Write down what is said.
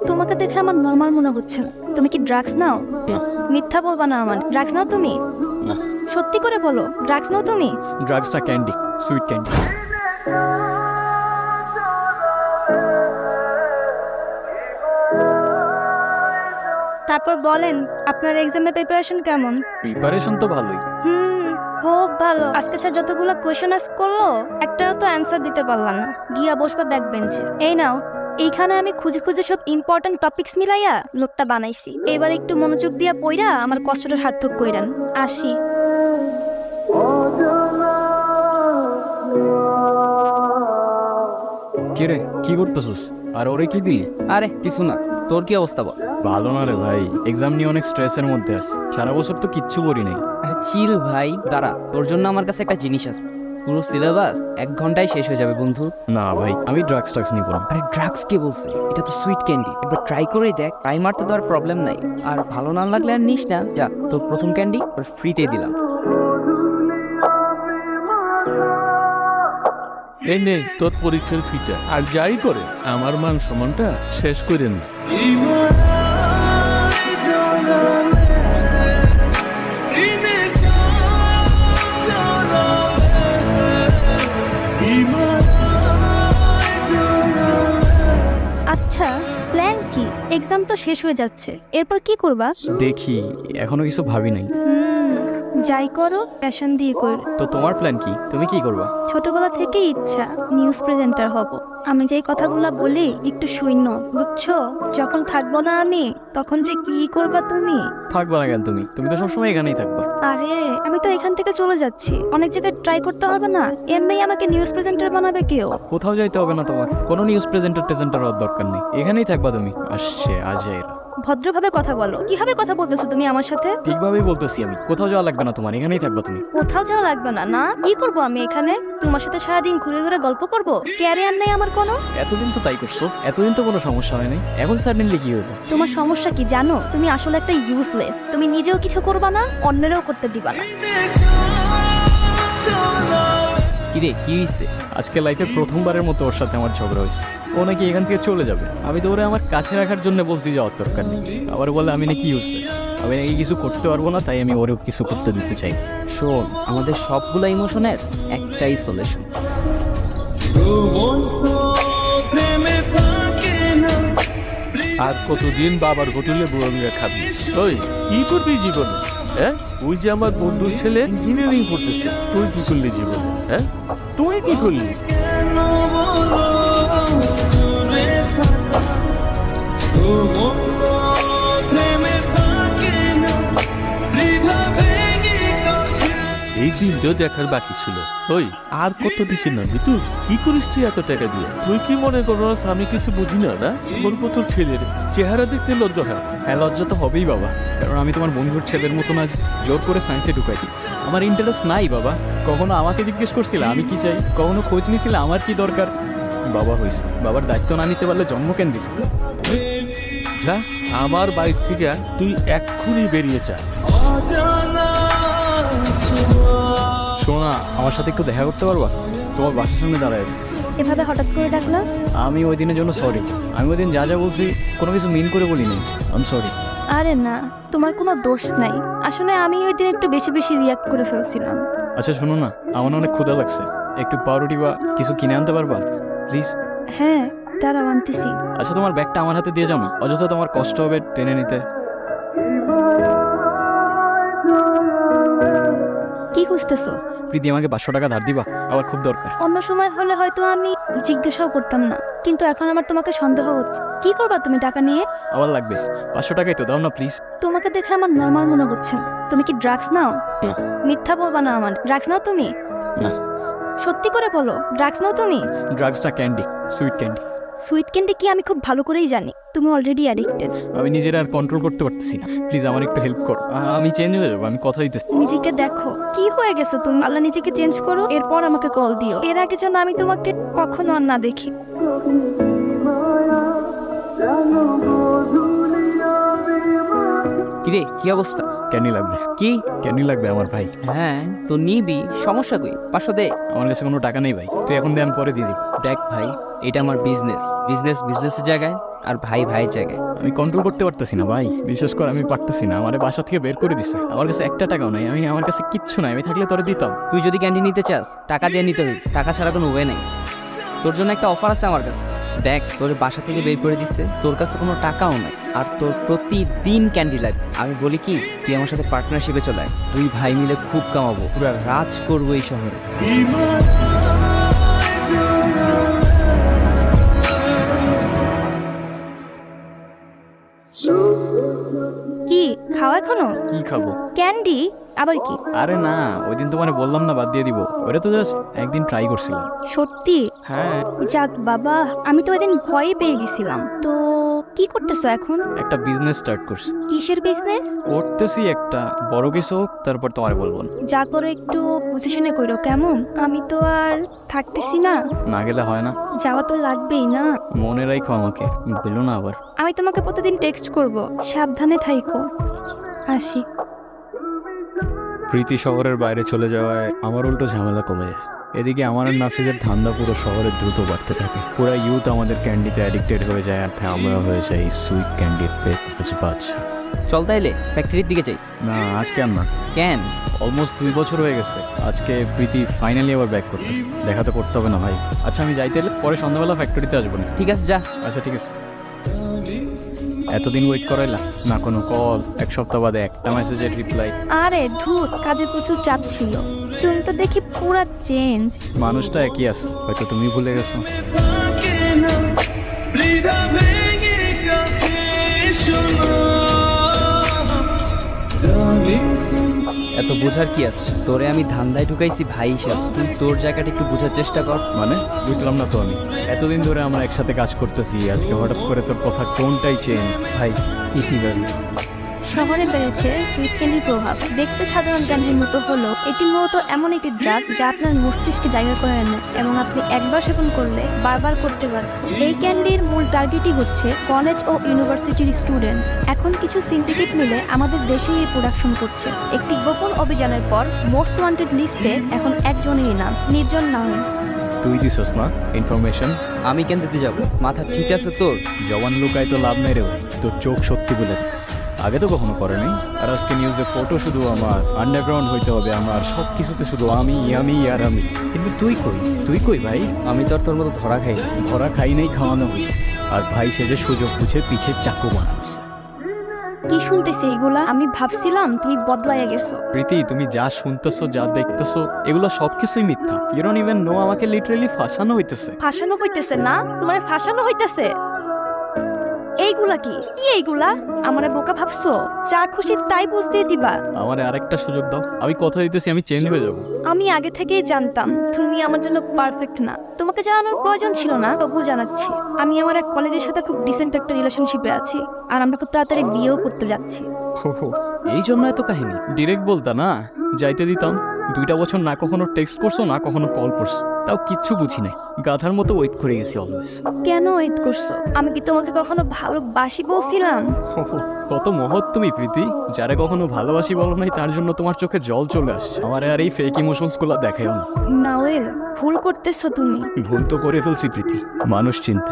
তোমাকে দেখে আমার নর্মাল মনে হচ্ছে না। তুমি কি ড্রাগস নাও? না। মিথ্যা বলবা না আমার। ড্রাগস নাও তুমি? না। সত্যি করে বলো, ড্রাগস নাও তুমি? ড্রাগসটা ক্যান্ডি, সুইট ক্যান্ডি। তারপর বলেন, আপনার এক্সামের প্রিপারেশন কেমন? প্রিপারেশন তো ভালোই। খুব ভালো। আজকে স্যার যতগুলো কোয়েশ্চেন আস করলো, একটারও তো অ্যান্সার দিতে পারলাম না। গিয়া বসবা ব্যাক বেঞ্চে। এই নাও, এইখানে আমি খুঁজে খুঁজে সব ইম্পর্টেন্ট টপিকস মিলাইয়া নোটটা বানাইছি। এবার একটু মনোযোগ দিয়া পড়া আমার কষ্টটা সার্থক কইরান। আসি। কি রে, কি করতেছিস? আর ওরে কি দিলি? আরে কিছু না, তোর কি অবস্থা বল? ভালো না রে ভাই, এক্সাম নিয়ে অনেক স্ট্রেসের মধ্যে আছি। সারা বছর তো কিচ্ছু করি নাই। আরে চিল ভাই, দাঁড়া, তোর জন্য আমার কাছে একটা জিনিস আছে। পুরো সিলেবাস 1 ঘন্টায় শেষ হয়ে যাবে বন্ধু। না ভাই, আমি ড্রাগস নিব না। আরে ড্রাগস কে বলছে? এটা তো সুইট ক্যান্ডি। একবার ট্রাই করে দেখ। টাইমার তো দেওয়ার প্রবলেম নাই। আর ভালো না লাগলে আর নিস না। যা, তোর প্রথম ক্যান্ডি ফ্রিতে দিলাম। এই নে তোর পরীক্ষার ফিটা। আর যাই করে আমার মান সম্মানটা শেষ করেন না। আচ্ছা, প্ল্যান কি? এক্সাম তো শেষ হয়ে যাচ্ছে, এরপর কি করবা? দেখি, এখনো কিছু ভাবি নাই। যাই করো প্যাশন দিয়ে কর। তো তোমার প্ল্যান কি? তুমি কি করবা? ছোটবেলা থেকেই ইচ্ছা নিউজ প্রেজেন্টার হব। আমি যেই কথাগুলো বলি একটু শূন্য, বুঝছো? যখন থাকবো না আমি, তখন যে কি করবা তুমি? থাকবা না কেন তুমি? তুমি তো সবসময় এখানেই থাকবা। আরে আমি তো এখান থেকে চলে যাচ্ছি, অনেক জায়গায় ট্রাই করতে হবে না? এমনি আমাকে নিউজ প্রেজেন্টার বানাবে কেউ? কোথাও যাইতে হবে না তোমার, কোনো নিউজ প্রেজেন্টার হওয়ার দরকার নেই। এখানেই থাকবা তুমি। আসছে আজের। ভদ্রভাবে কথা বলো। কিভাবে কথা বলতেছো তুমি আমার সাথে? ঠিকভাবেই বলতেছি আমি। কোথাও যাওয়া লাগবে না তোমার, এখানেই থাকবা তুমি। কোথাও যাওয়া লাগবে না? না, কি করবো আমি এখানে? তোমার সাথে সারাদিন ঘুরে ঘুরে গল্প করবো? ক্যারিয়ার নেই আমার কোনো? এতদিন তো তাই করছো, এতদিন তো কোনো সমস্যা হয় নাই। এখন সাডেনলি কি হলো? তোমার সমস্যা কি জানো? তুমি আসলে একটা ইউজলেস। তুমি নিজেও কিছু করবা না, অন্যেরও করতে দিবা না। কিরে, কি হয়েছে? আজকে লাইফে প্রথমবারের মতো ওর সাথে আমার ঝগড়া হয়েছে। ও নাকি এখান থেকে চলে যাবে। আমি তো ওরে আমার কাছে রাখার জন্য বলছি যাওয়ার দরকার নেই। আবার বলে আমি নাকি ইউজলেস, আমি নাকি কিছু করতে পারবো না, তাই আমি ওরেও কিছু করতে দিতে চাই। শোন, আমাদের সবগুলো ইমোশনের একটাই সলিউশন। আর কতদিন বাবার হোটেলে বুড়িয়া খাবি? ওই কি করবি জীবনে? হ্যাঁ, ওই যে আমার বন্ধুর ছেলে ইঞ্জিনিয়ারিং পড়তেছে, তুই কি করলি জীবনে? হ্যাঁ, তুই কি করলি? এই দিনটা দেখার বাকি ছিল। ওই আর কত দিচ্ছি না তুই? কি করিস তুই এত টাকা দিয়ে? তুই কি মনে করস আমি কিছু বুঝি না? না, বলবো তোর ছেলের চেহারা দেখতে লজ্জা হয়। হ্যাঁ, লজ্জা তো হবেই বাবা, কারণ আমি তোমার বন্ধুর ছেলের মতো না জোর করে সায়েন্সে ঢুকাই দিচ্ছি। আমার ইন্টারেস্ট নাই বাবা। কখনো আমাকে জিজ্ঞেস করছিলে আমি কি চাই? কখনো খোঁজ নিছিলে আমার কি দরকার? বাবা হয়েছে, বাবার দায়িত্ব না নিতে পারলে জন্ম কেন দিছে? যা আমার বাড়ি থেকে তুই এক্ষুনি বেরিয়ে যা। শোনা, আমার সাথে একটু দেখা করতে পারবা? তোমার বাসার সামনে দাঁড়ায় আছে। এভাবে হঠাৎ করে ডাকলা? আমি ওই দিনের জন্য সরি। আমি ওই দিন যা যা বলছি কোনো কিছু মিন করে বলিনি। আমি সরি। আরে না, তোমার কোনো দোষ নাই। আসলে আমি ওই দিন একটু বেশি বেশি রিয়াক্ট করে ফেলছিলাম। আচ্ছা শোনো না, আমার অনেক ক্ষুধা লাগছে। একটু পাউরুটি বা কিছু কিনে আনতে পারবা প্লিজ? হ্যাঁ, দাঁড়াও আনতেছি। আচ্ছা, তোমার ব্যাগটা আমার হাতে দিয়ে যাও না, অযথা তোমার কষ্ট হবে টেনে নিতে। কি খুঁজতেছো? প্রীতি, আমাকে 500 টাকা ধার দিবা, আবার খুব দরকার। অন্য সময় হলে হয়তো আমি জিজ্ঞাসাও করতাম না, কিন্তু এখন আমার তোমাকে সন্দেহ হচ্ছে। কি করবা তুমি টাকা নিয়ে? আবার লাগবে 500 টাকাই তো, দাও না প্লিজ। তোমাকে দেখে আমার নর্মাল মনে হচ্ছে না। তুমি কি ড্রাগস নাও? না। মিথ্যা বলবা না আমার। ড্রাগস নাও তুমি? না। সত্যি করে বলো, ড্রাগস নাও তুমি? ড্রাগসটা candy, sweet candy. Sweet candy কি আমি খুব ভালো করেই জানি। তুমি অলরেডি অ্যাডিক্টেড। আমি নিজের আর কন্ট্রোল করতে পারতেছি না। প্লিজ আমার একটু হেল্প করো। আমি চেঞ্জ হয়ে যাবো, আমি কথা দিতেছি। নিজেকে দেখো কি হয়ে গেছো তুমি। আল্লাহ, নিজেকে চেঞ্জ করো, এরপর আমাকে কল দিও। এর আগে যেন আমি তোমাকে কখনো আর না দেখি। কিরে, কি অবস্থা? ক্যান্ডি লাগবে। কি? ক্যান্ডি লাগবে আমার ভাই। হ্যাঁ তো নিবি, সমস্যা কই, 500 দে। আমার কাছে কোনো টাকা নেই ভাই, তুই এখন দে, আমি পরে দিয়ে দিই। দেখ ভাই, এটা আমার বিজনেসের জায়গায়, আর ভাই ভাইয়ের জায়গায়। আমি কন্ট্রোল করতে পারতেছি না ভাই, বিশেষ করে আমি পারতেছি না। আমার বাসা থেকে বের করে দিছে, আমার কাছে একটা টাকাও নাই। আমার কাছে কিচ্ছু নাই, আমি থাকলে তোরে দিতাম। তুই যদি ক্যান্ডি নিতে চাস টাকা দিয়ে নিতে হবে, টাকা ছাড়া কোনো ওয়ে নেই। তোর জন্য একটা অফার আছে আমার কাছে। দেখ, তোর বাসা থেকে বের করে দিচ্ছে, তোর কাছে কোনো টাকাও নাই, আর তোর প্রতিদিন ক্যান্ডি লাগবে। আমি বলি কি, তুই আমার সাথে পার্টনারশিপে চলে আয়, দুই ভাই মিলে খুব কামাবো, পুরো রাজ করবো এই শহরে। কি খাওয়া এখনো? কি খাবো? ক্যান্ডি? আবার কি? আরে না, ওই দিন তোমারে বললাম না বাদ দিয়ে দিব, ওটা তো জাস্ট একদিন ট্রাই করছিলাম। সত্যি? হ্যাঁ। যাক বাবা, আমি তো ওইদিন ভয়ে পেয়ে গেছিলাম। তো কি করতেছো এখন? একটা বিজনেস স্টার্ট করছি। কিসের বিজনেস? করতেছি একটা বড় কিছু হোক, তারপর তোমারে বলবো না। যা করো একটু পজিশনে করো কেমন? আমি তো আর থাকতেছি না। না গেলে হয় না। যাওয়া তো লাগবেই না। মনে রাখো আমাকে, বললো না আবার। আমি তোমাকে প্রতিদিন টেক্সট করব, সাবধানে থাইকো। আসি। প্রীতি শহরের বাইরে চলে যাওয়ায় আমার উল্টো ঝামেলা কমে যায়। এদিকে আমার আর নাফিজের ধান্দা পুরো শহরে দ্রুত বাড়তে থাকে। পুরো ইউথ আমাদের ক্যান্ডিতে অ্যাডিক্টেড হয়ে যায়, আর আমরা হয়ে যাই সুইট ক্যান্ডির বাদশা। চল তাইলে ফ্যাক্টরির দিকে যাই। না, আজকে আর না। কেন? অলমোস্ট 2 বছর হয়ে গেছে। আজকে প্রীতি ফাইনালি আবার ব্যাক করতেছে। দেখা তো করতে হবে না ভাই। আচ্ছা আমি যাইতে এলে পরে সন্ধ্যাবেলা ফ্যাক্টরিতে আসবো না। ঠিক আছে, যা। আচ্ছা ঠিক আছে। এতদিন ওয়েট করাইলা না, কোনো কল, এক সপ্তাহ বাদে একটা মেসেজের রিপ্লাই। আরে ধুর, কাজে প্রচুর চাপ ছিল। তুমি তো দেখি পুরা চেঞ্জ। মানুষটা একই আছে, হয়তো তুমি ভুলে গেছো। এত বোঝার কি আছে? তোরে আমি ধান্দায় ঢুকাইছি ভাই হিসাব, তুই তোর জায়গাটা একটু বোঝার চেষ্টা কর। মানে বুঝলাম না তো আমি। এতদিন ধরে আমরা একসাথে কাজ করতেছি, আজকে হঠাৎ করে তোর কথা টোনটাই চেঞ্জ। ভাই ইতি ব্যাপার। শহরে বেড়েছে সুইট ক্যান্ডির প্রভাব। দেখতে সাধারণ ক্যান্ডির মতো হলো এটি মূলত এমন একটি ড্রাগ যা আপনার মস্তিষ্কে জায়গা করে আনে এবং আপনি একবার সেবন করলে বারবার করতে পারেন। এই ক্যান্ডির মূল টার্গেটই হচ্ছে কলেজ ও ইউনিভার্সিটির স্টুডেন্টস। এখন কিছু সিন্ডিকেট মিলে আমাদের দেশেই এই প্রোডাকশন করছে। একটি গোপন অভিযানের পর মোস্ট ওয়ান্টেড লিস্টে এখন একজনেরই নাম, নির্জন নামে। তুই দিছস না ইনফরমেশন? আমি কেন দিতে যাবো? মাথা ঠিক আছে তোর? জওয়ান লুকায় তো লাভ নেই রে ভাই, তোর চোখ সত্যি বলে দিতেছে। আগে তো কখনো করে নাই। আর আজকে নিউজে ফটো শুধু আমার, আন্ডারগ্রাউন্ড হইতে হবে আমার, সব কিছুতে শুধু আমি আর আমি। কিন্তু তুই কই ভাই? আমি তো আর তোর মতো ধরা খাই না। ধরা খাই নাই, খাওয়ানো হয়েছে। আর ভাই সেজে সুযোগ বুঝে পিছে চাকু বানাচ্ছে। কি শুনতেছে এগুলা? আমি ভাবছিলাম তুমি বদলাইয়া গেছো। প্রীতি, তুমি যা শুনতেছো, যা দেখতেছো, এগুলো সবকিছুই মিথ্যা। ইউ ডোন্ট ইভেন নো আমাকে লিটারালি ফাঁসানো হইতেছে। ফাঁসানো হইতেছে না? তোমার ফাঁসানো হইতেছে? এইগুলা কি এইগুলা? আমারে বোকা ভাবছো? যা খুশি তাই বুঝতে দিবা? আমারে আরেকটা সুযোগ দাও, আমি কথা দিতেছি আমি চেঞ্জ হয়ে যাব। আমি আগে থেকেই জানতাম তুমি আমার জন্য পারফেক্ট না। তোমাকে জানানোর প্রয়োজন ছিল না, তবু জানাচ্ছি। আমি আমার এক কলেজের সাথে খুব ডিসেন্ট একটা রিলেশনশিপে আছি, আর আমরা খুব তাড়াতাড়ি বিয়েও করতে যাচ্ছি। এই জন্য এত কাহিনী। ডিরেক্ট বলতা না, যাইতে দিতাম। 2টা বছর না কখনো টেক্সট করছো, না কখনো কল করছো, তাও কিচ্ছু বুঝি নাই। গাধার মতো ওয়েট করে গেছি অলওয়েজ। কেন ওয়েট করছো? আমি কি তোমাকে কখনো ভালোবাসি বলছিলাম? কত মহৎ তুমি প্রীতি, যারা কখনো ভালোবাসি বলো নাই তার জন্য তোমার চোখে জল চলে আসছে। আমার আর এই ফেক ইমোশনস গুলো দেখাও না। নাওয়েল, ভুল করতেছো তুমি। ভুল তো করে ফেলছি প্রীতি, মানুষ চিনতে।